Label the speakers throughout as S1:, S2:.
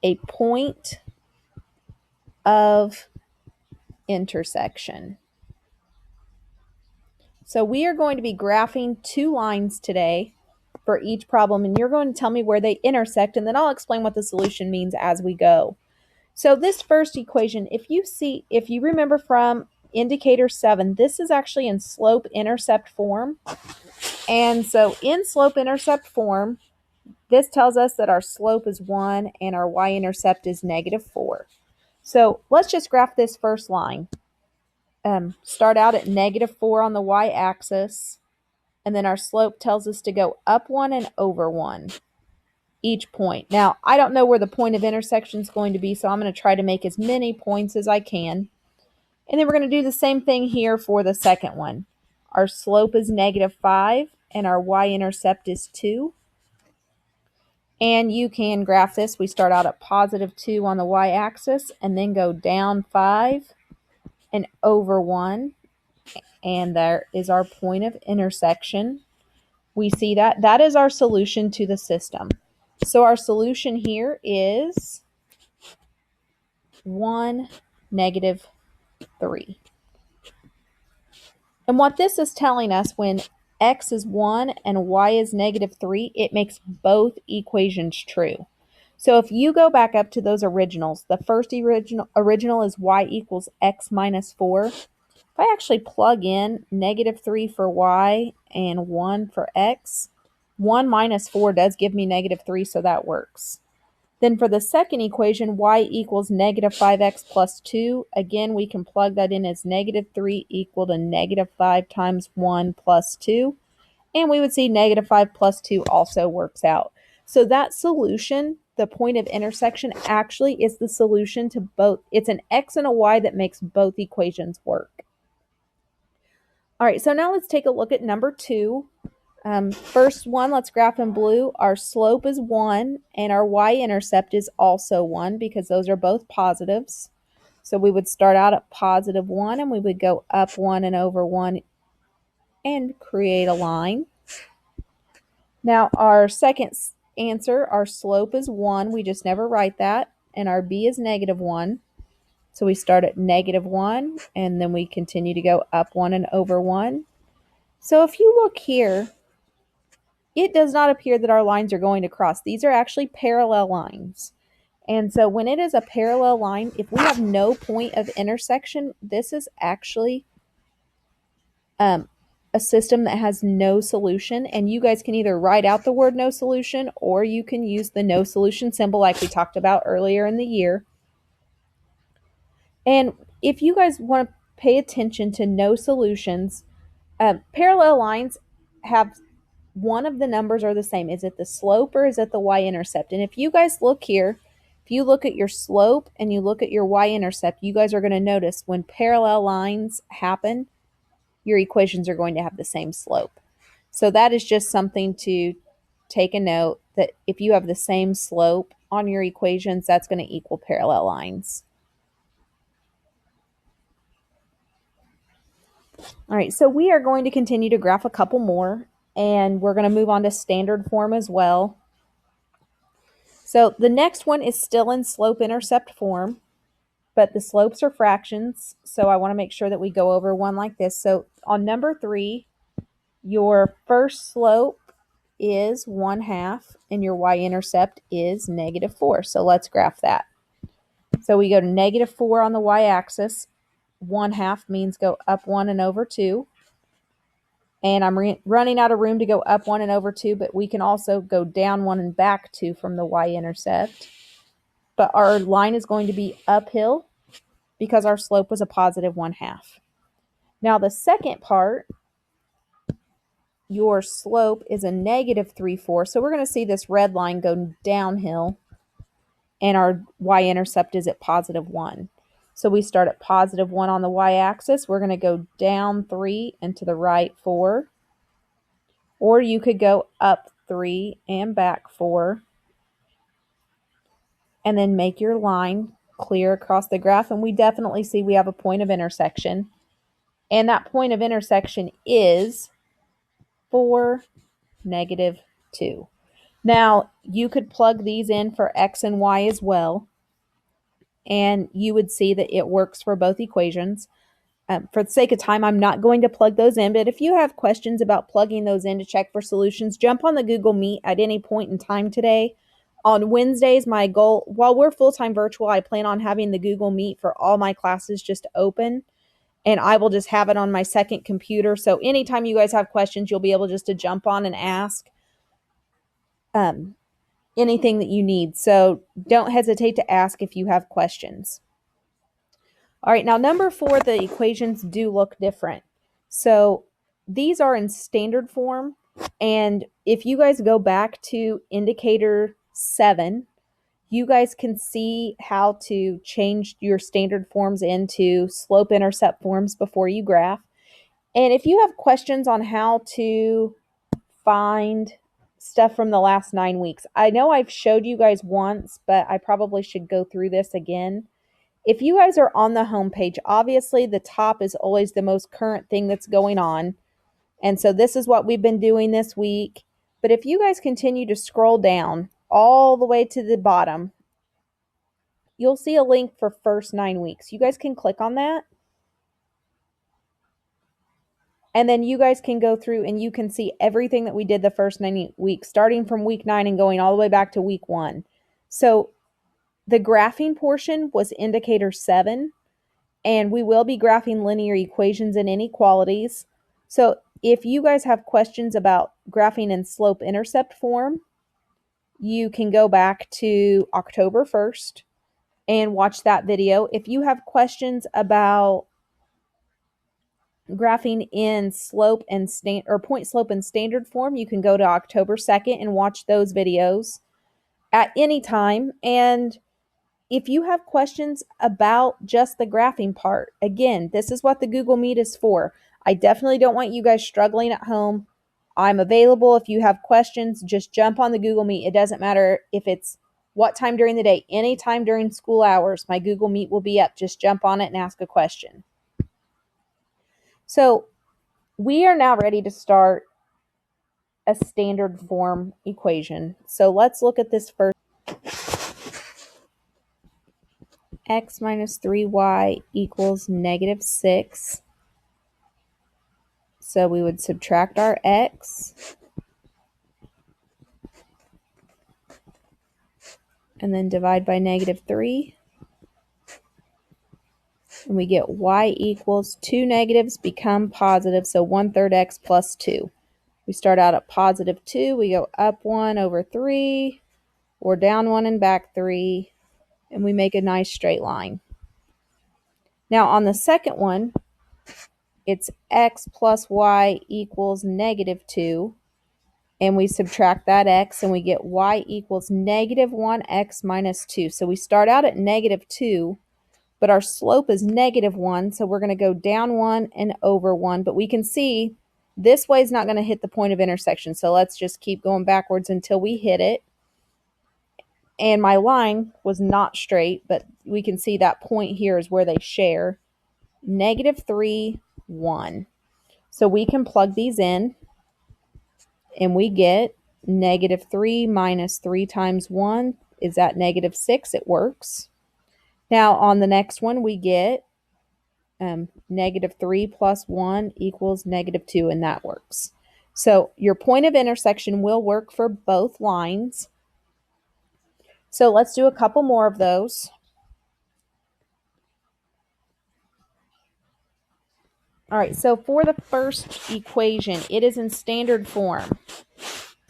S1: a point of intersection. So we are going to be graphing 2 lines today for each problem, and you're going to tell me where they intersect, and then I'll explain what the solution means as we go. So this first equation, if you remember from indicator 7, this is actually in slope-intercept form. And so in slope-intercept form, this tells us that our slope is 1 and our y-intercept is -4. So let's just graph this first line. Start out at -4 on the y-axis, and then our slope tells us to go up 1 and over 1 each point. Now, I don't know where the point of intersection is going to be, so I'm going to try to make as many points as I can. And then we're going to do the same thing here for the second one. Our slope is -5 and our y-intercept is 2. And you can graph this. We start out at +2 on the y-axis and then go down 5 and over 1. And there is our point of intersection. We see that. That is our solution to the system. So our solution here is 1, -3. And what this is telling us, when x is 1 and y is -3, it makes both equations true. So if you go back up to those originals, the first original is y equals x minus 4. If I actually plug in -3 for y and 1 for x, 1 minus 4 does give me -3, so that works. Then for the second equation, y equals -5x plus 2. Again, we can plug that in as -3 equal to -5 times 1 plus 2. And we would see -5 plus 2 also works out. So that solution, the point of intersection, actually is the solution to both. It's an x and a y that makes both equations work. All right, so now let's take a look at number 2. First one, let's graph in blue. Our slope is 1 and our y-intercept is also 1 because those are both positives. So we would start out at +1 and we would go up 1 and over 1 and create a line. Now our second answer, our slope is 1. We just never write that. And our b is -1. So we start at -1 and then we continue to go up 1 and over 1. So if you look here, it does not appear that our lines are going to cross. These are actually parallel lines. And so when it is a parallel line, if we have no point of intersection, this is actually a system that has no solution. And you guys can either write out the word no solution or you can use the no solution symbol like we talked about earlier in the year. And if you guys want to pay attention to no solutions, parallel lines have one of the numbers are the same. Is it the slope or is it the y-intercept? And if you guys look here, if you look at your slope and you look at your y-intercept, you guys are going to notice when parallel lines happen, your equations are going to have the same slope. So that is just something to take a note, that if you have the same slope on your equations, that's going to equal parallel lines. All right, so we are going to continue to graph a couple more, and we're going to move on to standard form as well. So the next one is still in slope-intercept form, but the slopes are fractions, so I want to make sure that we go over one like this. So on number 3, your first slope is 1/2, and your y-intercept is -4. So let's graph that. So we go to -4 on the y-axis. 1/2 means go up 1 and over 2. And I'm running out of room to go up 1 and over 2, but we can also go down 1 and back 2 from the y-intercept. But our line is going to be uphill because our slope was a +1/2. Now the second part, your slope is a -3/4. So we're going to see this red line go downhill, and our y-intercept is at +1. So we start at +1 on the y-axis. We're going to go down 3 and to the right 4. Or you could go up 3 and back 4. And then make your line clear across the graph. And we definitely see we have a point of intersection. And that point of intersection is 4, -2. Now, you could plug these in for x and y as well, and you would see that it works for both equations. For the sake of time, I'm not going to plug those in, but if you have questions about plugging those in to check for solutions, jump on the Google Meet at any point in time today. On Wednesdays, my goal, while we're full-time virtual, I plan on having the Google Meet for all my classes just open, and I will just have it on my second computer. So anytime you guys have questions, you'll be able just to jump on and ask anything that you need. So don't hesitate to ask if you have questions. All right, now number 4, the equations do look different. So these are in standard form, and if you guys go back to indicator 7, you guys can see how to change your standard forms into slope-intercept forms before you graph. And if you have questions on how to find stuff from the last 9 weeks, I know I've showed you guys once, but I probably should go through this again. If you guys are on the homepage, obviously the top is always the most current thing that's going on. And so this is what we've been doing this week. But if you guys continue to scroll down all the way to the bottom, you'll see a link for first 9 weeks. You guys can click on that. And then you guys can go through and you can see everything that we did the first 9 weeks, starting from week 9 and going all the way back to week 1. So the graphing portion was indicator 7. And we will be graphing linear equations and inequalities. So if you guys have questions about graphing in slope-intercept form, you can go back to October 1st and watch that video. If you have questions about graphing in slope and point slope and standard form, you can go to October 2nd and watch those videos at any time. And if you have questions about just the graphing part, again, this is what the Google Meet is for. I definitely don't want you guys struggling at home. I'm available. If you have questions, just jump on the Google Meet. It doesn't matter if it's what time during the day, anytime during school hours, my Google Meet will be up. Just jump on it and ask a question. So we are now ready to start a standard form equation. So let's look at this first. X minus 3y equals negative 6. So we would subtract our x and then divide by negative 3. And we get y equals 2 negatives become positive, so 1/3 x plus 2. We start out at positive 2. We go up 1 over 3, or down 1 and back 3, and we make a nice straight line. Now on the second one, it's x plus y equals negative 2. And we subtract that x, and we get y equals negative 1x minus 2. So we start out at negative 2, but our slope is negative 1, so we're going to go down 1 and over 1. But we can see this way is not going to hit the point of intersection, so let's just keep going backwards until we hit it. And my line was not straight, but we can see that point here is where they share. Negative 3, 1. So we can plug these in, and we get negative 3 minus 3 times 1 is at negative 6. It works. Now on the next one, we get negative 3 plus 1 equals negative 2, and that works. So your point of intersection will work for both lines. So let's do a couple more of those. All right, so for the first equation, it is in standard form.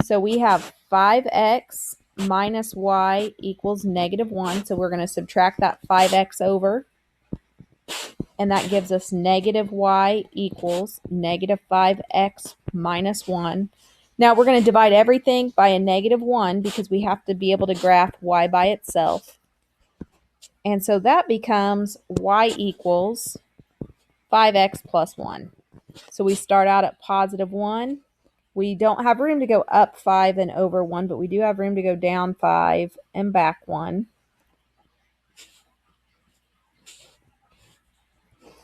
S1: So we have 5x minus y equals negative 1. So we're going to subtract that 5x over. And that gives us negative y equals negative 5x minus 1. Now we're going to divide everything by a negative 1 because we have to be able to graph y by itself. And so that becomes y equals 5x plus 1. So we start out at positive 1. We don't have room to go up 5 and over 1, but we do have room to go down 5 and back 1.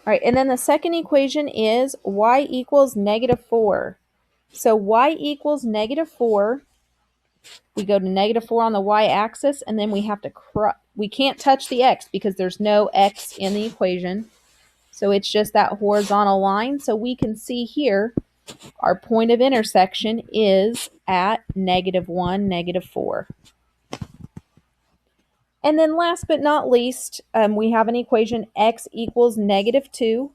S1: All right, and then the second equation is y equals negative 4. So y equals negative 4. We go to -4 on the y-axis, and then we have to we can't touch the x because there's no x in the equation. So it's just that horizontal line. So we can see here our point of intersection is at -1, -4. And then last but not least, we have an equation x equals -2.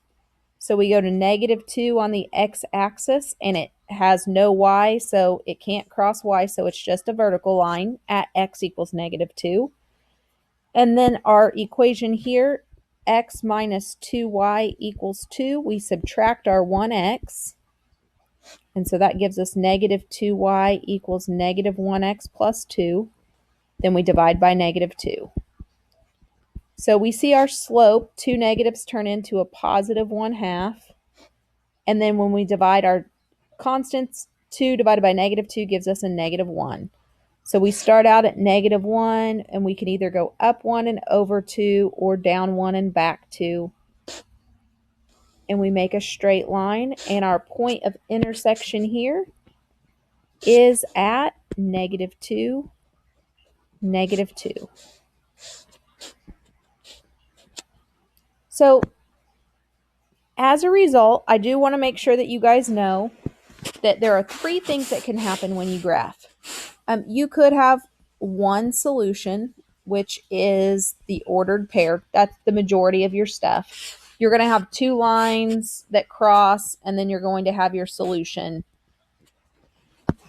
S1: So we go to -2 on the x-axis, and it has no y, so it can't cross y, so it's just a vertical line at x equals -2. And then our equation here, x minus 2y equals 2. We subtract our 1x, and so that gives us -2y equals -1x plus 2. Then we divide by -2. So we see our slope, two negatives turn into a positive 1/2. And then when we divide our constants, 2 divided by -2 gives us a -1. So we start out at -1, and we can either go up 1 and over 2 or down 1 and back 2. And we make a straight line, and our point of intersection here is at -2, -2. So as a result, I do want to make sure that you guys know that there are three things that can happen when you graph. You could have one solution, which is the ordered pair. That's the majority of your stuff. You're going to have two lines that cross, and then you're going to have your solution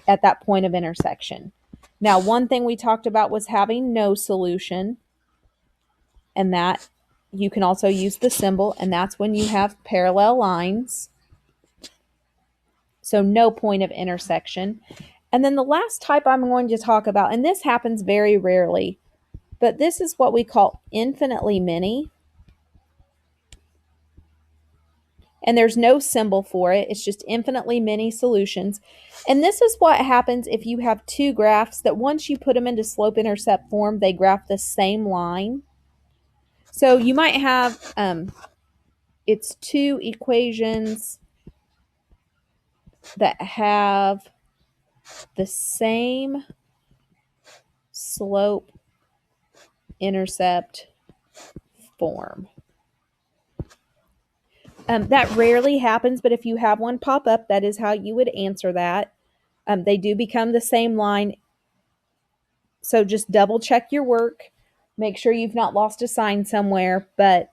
S1: at that point of intersection. Now, one thing we talked about was having no solution, and that you can also use the symbol, and that's when you have parallel lines. So no point of intersection. And then the last type I'm going to talk about, and this happens very rarely, but this is what we call infinitely many. And there's no symbol for it. It's just infinitely many solutions. And this is what happens if you have two graphs that once you put them into slope-intercept form, they graph the same line. So you might have, it's two equations that have the same slope-intercept form. That rarely happens, but if you have one pop up, that is how you would answer that. They do become the same line. So just double check your work. Make sure you've not lost a sign somewhere, but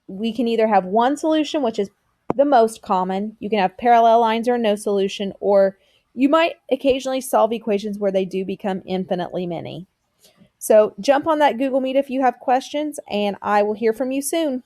S1: we can either have one solution, which is the most common. You can have parallel lines or no solution, or you might occasionally solve equations where they do become infinitely many. So jump on that Google Meet if you have questions, and I will hear from you soon.